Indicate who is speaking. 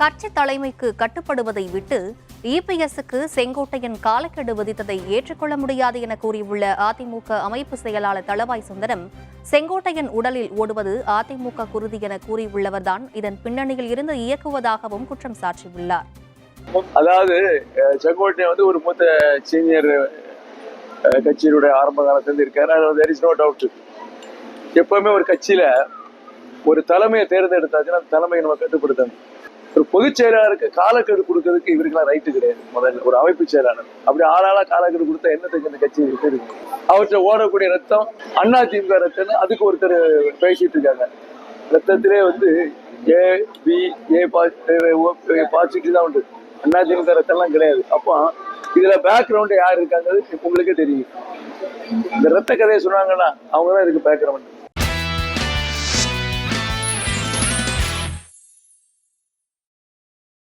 Speaker 1: கட்சி தலைமைக்கு கட்டுப்படுவதை விட்டு இபிஎஸ்க்கு செங்கோட்டையன் காலக்கெடு விதித்ததை ஏற்றுக்கொள்ள முடியாது என கூறியுள்ள அதிமுக அமைப்பு செயலாளர் தளவாய் சுந்தரம், செங்கோட்டையன் உடலில் ஓடுவது அதிமுக குருதி என கூறியுள்ளவர்தான் இதன் பின்னணியில் இருந்து இயக்குவதாகவும் குற்றம் சாட்டியுள்ளார்.
Speaker 2: அதாவது செங்கோட்டையன் ஒரு மூத்த சீனியர் கட்சியினுடைய ஆரம்ப காலத்திலிருந்து இருக்காரு. there is no doubt. எப்பவுமே ஒரு கட்சியில ஒரு தலைமையை தேர்ந்தெடுத்தாச்சுன்னா அந்த தலைமையை நம்ம கட்டுப்படுத்தணும். ஒரு பொதுச் செயலாளருக்கு காலக்கெடு கொடுக்கறதுக்கு இவருக்கெல்லாம் ரைட்டு கிடையாது. முதல்ல ஒரு அமைப்பு செயலாளர் அப்படி ஆளாளா காலக்கெடு கொடுத்தா என்னத்துக்கு இந்த கட்சி இருக்கு? அவற்றை ஓடக்கூடிய ரத்தம் அதிமுக ரத்தம்னு அதுக்கு ஒருத்தர் பேசிட்டு இருக்காங்க. ரத்தத்திலே ஏ பி ஏ பாசிட்டிவ் தான் உண்டு, அதிமுக ரத்தம்லாம் கிடையாது. அப்போ இதுல பேக்ரவுண்ட் யார் இருக்காங்கிறது உங்களுக்கே தெரியும். இந்த ரத்த கதையை சொன்னாங்கன்னா அவங்கதான் இதுக்கு பேக்ரவுண்ட்.